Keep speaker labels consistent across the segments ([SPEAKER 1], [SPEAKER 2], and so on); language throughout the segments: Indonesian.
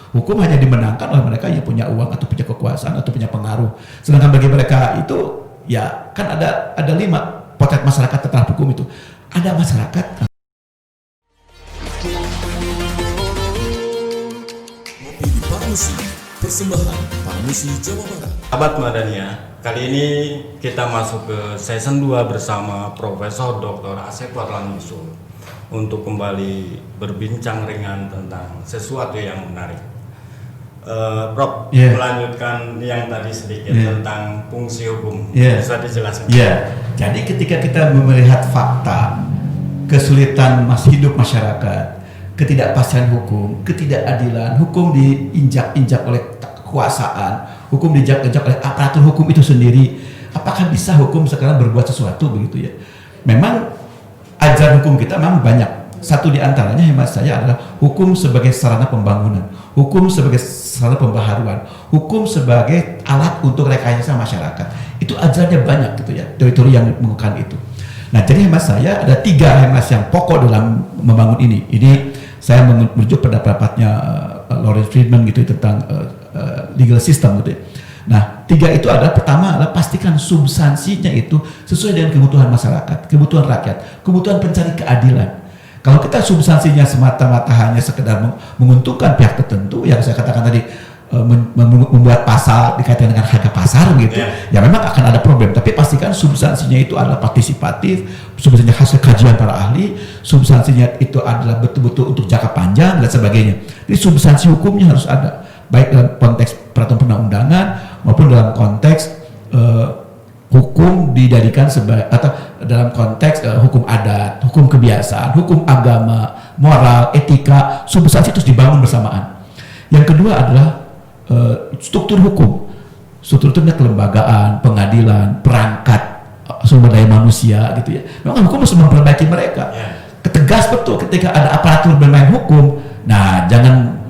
[SPEAKER 1] Hukum hanya dimenangkan oleh mereka yang punya uang atau punya kekuasaan atau punya pengaruh. Sedangkan bagi mereka itu ya kan ada 5 potret masyarakat terhadap hukum itu. Ada masyarakat
[SPEAKER 2] Parmusi, persembahan Parmusi Jawa Barat.
[SPEAKER 3] Sahabat Madania, kali ini kita masuk ke season 2 bersama Profesor Dr. Asep Warlan Yusul untuk kembali berbincang ringan tentang sesuatu yang menarik. Prof, melanjutkan yang tadi sedikit tentang fungsi hukum, bisa dijelaskan?
[SPEAKER 1] Jadi ketika kita melihat fakta kesulitan hidup masyarakat, ketidakpastian hukum, ketidakadilan, hukum diinjak-injak oleh kekuasaan, hukum diinjak-injak oleh aparatur hukum itu sendiri. Apakah bisa hukum sekarang berbuat sesuatu begitu ya? Memang ajaran hukum kita memang banyak. Satu di antaranya hemat saya adalah hukum sebagai sarana pembangunan, hukum sebagai sarana pembaharuan, hukum sebagai alat untuk rekayasa masyarakat. Itu ajarannya banyak gitu ya, teori-teori yang menggunakan itu. Nah, jadi hemat saya ada 3 hemat yang pokok dalam membangun ini. Ini saya merujuk pada pendapatnya Lawrence Friedman gitu tentang legal system gitu ya. Nah, 3 itu adalah pertama adalah pastikan substansinya itu sesuai dengan kebutuhan masyarakat, kebutuhan rakyat, kebutuhan pencari keadilan. Kalau kita substansinya semata-mata hanya sekedar menguntungkan pihak tertentu, yang saya katakan tadi membuat pasal dikaitkan dengan harga pasar gitu, ya memang akan ada problem. Tapi pastikan substansinya itu adalah partisipatif, substansinya hasil kajian para ahli, substansinya itu adalah betul-betul untuk jangka panjang dan sebagainya. Jadi substansi hukumnya harus ada, baik dalam konteks peraturan perundang-undangan maupun dalam konteks hukum dijadikan sebagai atau dalam konteks hukum adat, hukum kebiasaan, hukum agama, moral, etika, substansi itu dibangun bersamaan. Yang kedua adalah struktur hukum, strukturnya kelembagaan, pengadilan, perangkat sumber daya manusia gitu ya. Memang hukum harus memperbaiki mereka. Ketegas betul ketika ada aparatur bermain hukum. Nah, jangan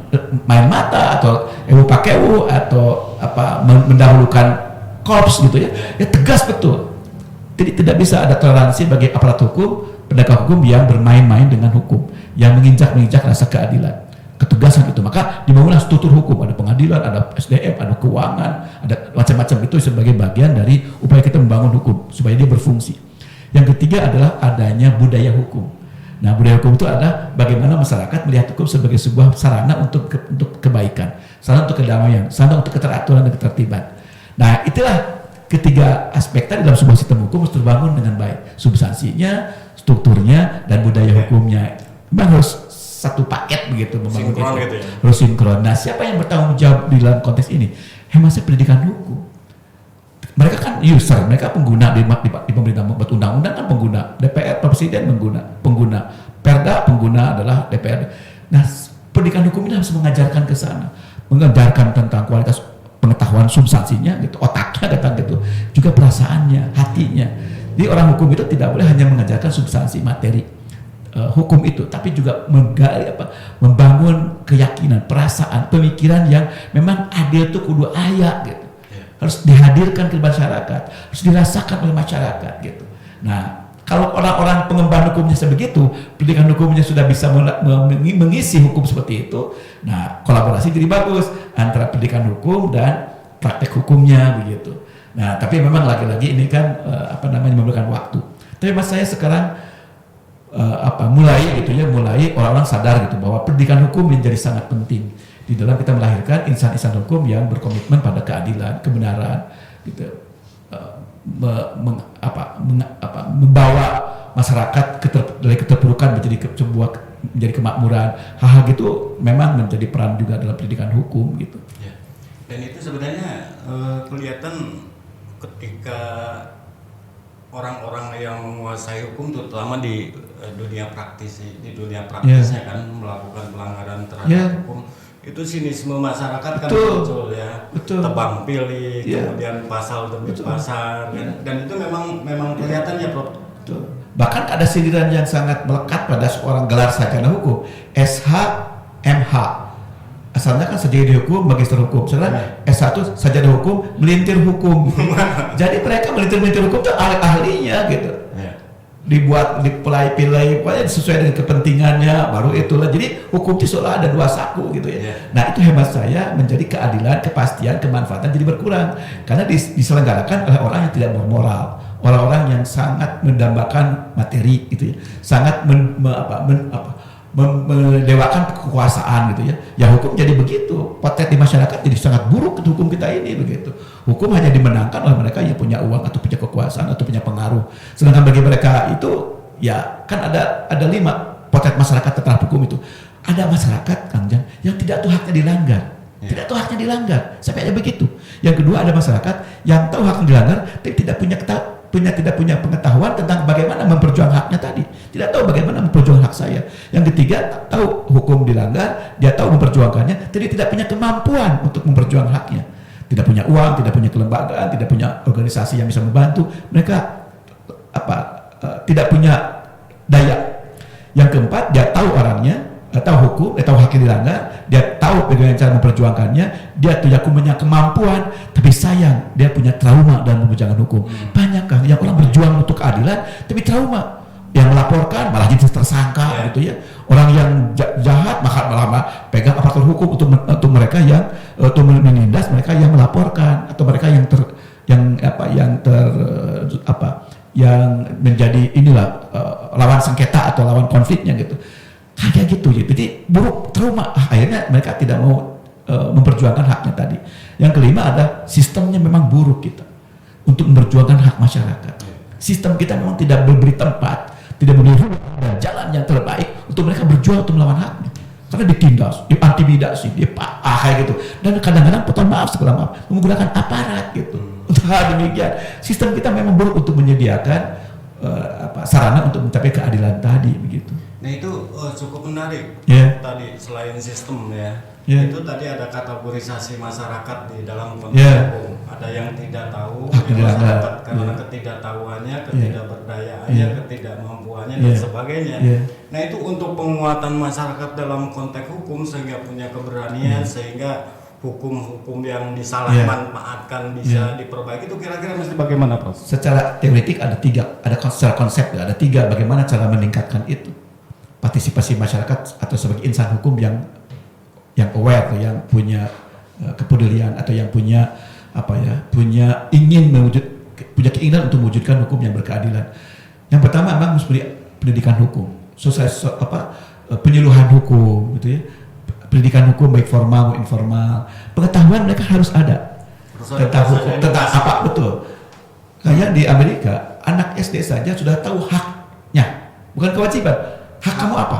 [SPEAKER 1] main mata atau pakewu atau mendahulukan korps gitu ya. Ya tegas betul. Jadi tidak bisa ada toleransi bagi aparat hukum, penegak hukum yang bermain-main dengan hukum, yang menginjak rasa keadilan. Ketegasan itu, maka dibangunlah struktur hukum, ada pengadilan, ada SDM, ada keuangan, ada macam-macam itu sebagai bagian dari upaya kita membangun hukum supaya dia berfungsi. Yang ketiga adalah adanya budaya hukum. Nah, budaya hukum itu adalah bagaimana masyarakat melihat hukum sebagai sebuah sarana untuk kebaikan, sarana untuk kedamaian, sarana untuk keteraturan dan ketertiban. Nah, itulah ketiga aspek tadi dalam sebuah sistem hukum harus terbangun dengan baik, substansinya, strukturnya, dan budaya hukumnya. Memang harus satu paket begitu membangun itu.
[SPEAKER 3] Gitu ya?
[SPEAKER 1] Harus sinkron. Nah, siapa yang bertanggung jawab di dalam konteks ini? Hemat saya pendidikan hukum. Mereka kan user, mereka pengguna di pemerintah membuat undang-undang kan pengguna, DPR presiden pengguna, Perda pengguna adalah DPR. Nah, pendidikan hukum ini harus mengajarkan ke sana, mengajarkan tentang kualitas pengetahuan substansinya gitu, otaknya datang gitu, juga perasaannya, hatinya. Jadi orang hukum itu tidak boleh hanya mengajarkan substansi materi hukum itu, tapi juga membangun keyakinan, perasaan, pemikiran yang memang adil itu kudu aya gitu. Harus dihadirkan ke masyarakat, harus dirasakan oleh masyarakat gitu. Nah, kalau orang-orang pengemban hukumnya sebegitu, pendidikan hukumnya sudah bisa mengisi hukum seperti itu, nah kolaborasi jadi bagus antara pendidikan hukum dan praktek hukumnya begitu. Nah, tapi memang lagi-lagi ini kan memerlukan waktu. Tapi mas saya sekarang mulai orang-orang sadar gitu bahwa pendidikan hukum menjadi sangat penting di dalam kita melahirkan insan-insan hukum yang berkomitmen pada keadilan, kebenaran gitu, membawa masyarakat dari keterpurukan menjadi kemakmuran. Hal-hal gitu memang menjadi peran juga dalam pendidikan hukum gitu.
[SPEAKER 3] Dan itu sebenarnya kelihatan ketika orang-orang yang menguasai hukum, terutama di dunia praktisnya kan melakukan pelanggaran terhadap hukum, itu sinisme masyarakat kan muncul ya, tebang pilih, kemudian pasal demi pasal, dan itu memang kelihatan ya, Prof.
[SPEAKER 1] Bahkan ada sindiran yang sangat melekat pada seorang gelar sarjana hukum, SHMH. Asalnya kan sarjana hukum, magister hukum. Sekarang S1 sarjana hukum, melintir hukum. Jadi mereka melintir hukum itu ahli-ahlinya gitu. dibuat dipilih pokoknya sesuai dengan kepentingannya, baru itulah. Jadi hukum itu seolah ada dua saku gitu ya. Nah itu hemat saya, menjadi keadilan, kepastian, kemanfaatan jadi berkurang karena diselenggarakan oleh orang yang tidak bermoral, orang-orang yang sangat mendambakan materi gitu ya, sangat mendewakan kekuasaan gitu ya. Ya hukum jadi begitu, potret di masyarakat jadi sangat buruk hukum kita ini begitu. Hukum hanya dimenangkan oleh mereka yang punya uang atau punya kekuasaan atau punya pengaruh. Sedangkan bagi mereka itu ya kan ada 5 potret masyarakat tentang hukum itu. Ada masyarakat Kang Jan yang tidak tahu haknya dilanggar. Tidak tahu haknya dilanggar. Sampai ada begitu. Yang kedua ada masyarakat yang tahu haknya dilanggar tapi tidak punya pengetahuan tentang bagaimana memperjuangkan haknya tadi. Tidak tahu bagaimana memperjuangkan hak saya. Yang ketiga, tahu hukum dilanggar, dia tahu memperjuangkannya, tapi tidak punya kemampuan untuk memperjuangkan haknya. Tidak punya uang, tidak punya kelembagaan, tidak punya organisasi yang bisa membantu. Mereka tidak punya daya. Yang keempat, dia tahu orangnya, tahu hukum, dia tahu haknya dilanggar, dia tahu bagaimana cara memperjuangkannya, dia tidak punya kemampuan, tapi sayang dia punya trauma dalam memperjuangkan hukum. Banyak kan yang orang berjuang untuk keadilan tapi trauma, yang melaporkan malah jadi tersangka gitu ya. Orang yang jahat malah pegang aparatur hukum untuk mereka yang untuk menindas mereka yang melaporkan atau mereka yang menjadi lawan sengketa atau lawan konfliknya gitu. Kayak gitu ya. Jadi buruk, trauma. Akhirnya mereka tidak mau memperjuangkan haknya tadi. Yang kelima ada sistemnya memang buruk kita untuk memperjuangkan hak masyarakat. Sistem kita memang tidak memberi tempat, tidak memberi jalan yang terbaik untuk mereka berjuang untuk melawan haknya. Karena ditindas, diintimidasi, kayak gitu. Dan kadang-kadang segala maaf menggunakan aparat gitu. Untuk hal demikian, sistem kita memang buruk untuk menyediakan sarana untuk mencapai keadilan tadi begitu.
[SPEAKER 3] Nah itu cukup menarik. Tadi selain sistem itu tadi ada kategorisasi masyarakat di dalam konteks hukum. Ada yang tidak tahu, masyarakat karena ketidaktahuannya, ketidakberdayaannya, ketidakmampuannya dan sebagainya. Nah itu untuk penguatan masyarakat dalam konteks hukum sehingga punya keberanian, sehingga hukum-hukum yang disalahmanfaatkan bisa diperbaiki, itu kira-kira mesti bagaimana, Prof?
[SPEAKER 1] Secara teoretik ada 3, secara konsep ada 3 bagaimana cara meningkatkan itu. Partisipasi masyarakat atau sebagai insan hukum yang aware, yang punya kepedulian atau yang punya punya keinginan untuk mewujudkan hukum yang berkeadilan. Yang pertama memang harus pendidikan hukum, penyuluhan hukum gitu ya. Pendidikan hukum baik formal maupun informal. Pengetahuan mereka harus ada tentang hukum, tentang apa betul. Kayak di Amerika, anak SD saja sudah tahu haknya, bukan kewajiban. Hak kamu apa?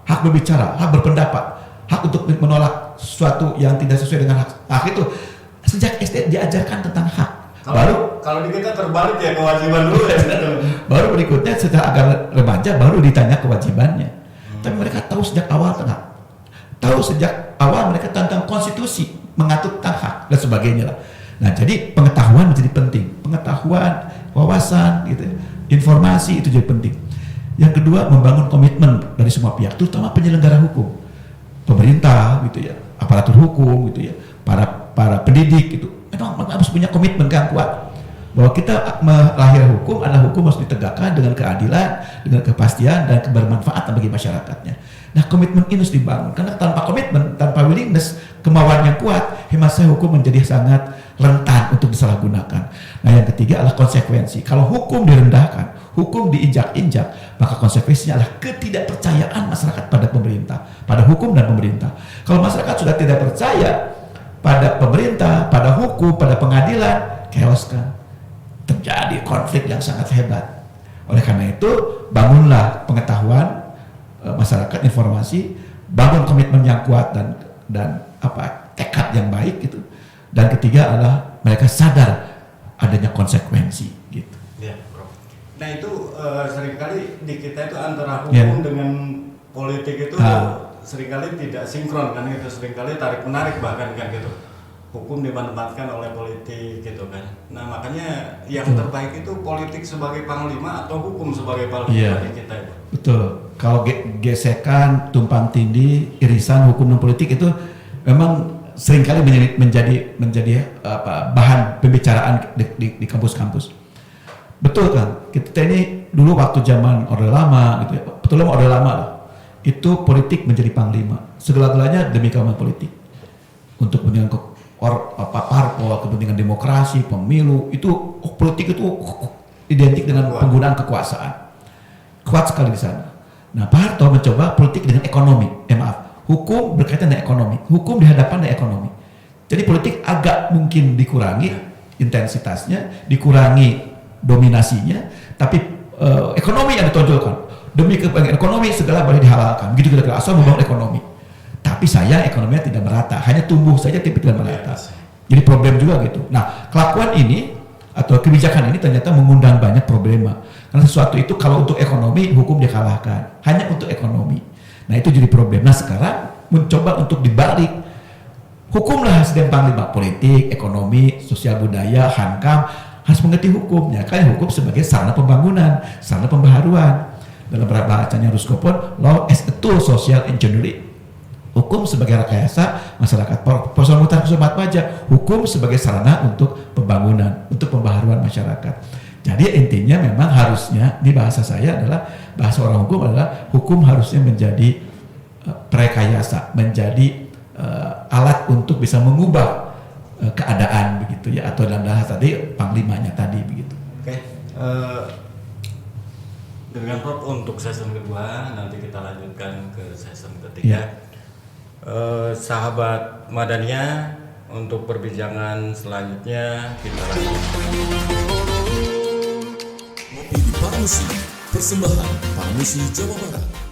[SPEAKER 1] Hak berbicara, hak berpendapat, hak untuk menolak sesuatu yang tidak sesuai dengan hak itu. Sejak SD diajarkan tentang hak.
[SPEAKER 3] Kalau di kita terbalik ya, kewajiban dulu ya.
[SPEAKER 1] Baru berikutnya setelah agak remaja baru ditanya kewajibannya. Tapi mereka tahu sejak awal mereka tentang konstitusi, mengatur tentang hak dan sebagainya lah. Nah, jadi pengetahuan menjadi penting. Pengetahuan, wawasan gitu, informasi itu jadi penting. Yang kedua, membangun komitmen dari semua pihak, terutama penyelenggara hukum. Pemerintah gitu ya, aparatur hukum gitu ya, para pendidik gitu. Memang harus punya komitmen yang kuat bahwa kita melahir hukum adalah hukum harus ditegakkan dengan keadilan, dengan kepastian dan kebermanfaatan bagi masyarakatnya. Nah, komitmen ini harus dibangun karena tanpa komitmen, tanpa willingness, kemauan yang kuat, hemat saya hukum menjadi sangat rentan untuk disalahgunakan. Nah, yang ketiga adalah konsekuensi. Kalau hukum direndahkan, hukum diinjak-injak, maka konsekuensinya adalah ketidakpercayaan masyarakat pada pemerintah, pada hukum dan pemerintah. Kalau masyarakat sudah tidak percaya pada pemerintah, pada hukum, pada pengadilan, chaos kan. Terjadi konflik yang sangat hebat. Oleh karena itu, bangunlah pengetahuan masyarakat, informasi, bangun komitmen yang kuat dan tekad yang baik gitu. Dan ketiga adalah mereka sadar adanya konsekuensi gitu.
[SPEAKER 3] Ya, Prof. Nah itu seringkali di kita itu antara hukum dengan politik itu seringkali tidak sinkron kan gitu, seringkali tarik menarik bahkan kan gitu. Hukum dimanfaatkan oleh politik gitu kan. Nah makanya yang terbaik itu politik sebagai panglima atau hukum sebagai panglima di kita itu. Betul.
[SPEAKER 1] Kalau gesekan, tumpang tindih, irisan hukum dan politik itu memang seringkali menjadi bahan pembicaraan di kampus-kampus. Betul kan? Kita ini dulu waktu zaman Orde Lama gitu ya, betul Orde Lama loh, itu politik menjadi panglima, segala-galanya demi keamanan politik, untuk kepentingan parpol, kepentingan demokrasi, pemilu, itu politik itu identik dengan penggunaan kekuasaan, kuat sekali di sana. Nah, Pak Harto mencoba politik dengan ekonomi, hukum berkaitan dengan ekonomi, hukum dihadapkan dengan ekonomi. Jadi politik agak mungkin dikurangi intensitasnya, dikurangi dominasinya, tapi ekonomi yang ditonjolkan. Demi kepentingan ekonomi segala boleh dihalalkan. Begitu kira-kira, asal membangun ekonomi. Tapi sayang ekonominya tidak merata, hanya tumbuh saja tapi tidak merata. Jadi problem juga gitu. Nah, kelakuan ini atau kebijakan ini ternyata mengundang banyak problema. Karena sesuatu itu kalau untuk ekonomi hukum dikalahkan, hanya untuk ekonomi. Nah, itu jadi problem. Nah, sekarang mencoba untuk dibalik. Hukumlah sedang panglima, politik, ekonomi, sosial budaya, hankam harus mengerti hukumnya. Kan hukum sebagai sarana pembangunan, sarana pembaharuan. Dalam bahasanya Ruskopon, law as a tool social engineering. Hukum sebagai rekayasa masyarakat. Profesor Muhtar Kusumat Baja, hukum sebagai sarana untuk pembangunan, untuk pembaharuan masyarakat. Jadi intinya memang harusnya di bahasa saya adalah, bahasa orang hukum adalah hukum harusnya menjadi perekayasa, menjadi alat untuk bisa mengubah keadaan begitu ya, atau dalam bahasa tadi panglimanya tadi begitu.
[SPEAKER 3] Oke. Dengan Prof untuk season kedua nanti kita lanjutkan ke season ketiga. Sahabat Madania, untuk perbincangan selanjutnya kita lanjutkan.
[SPEAKER 2] Ngopi di Parmusi, persembahan Parmusi Jawa Barat.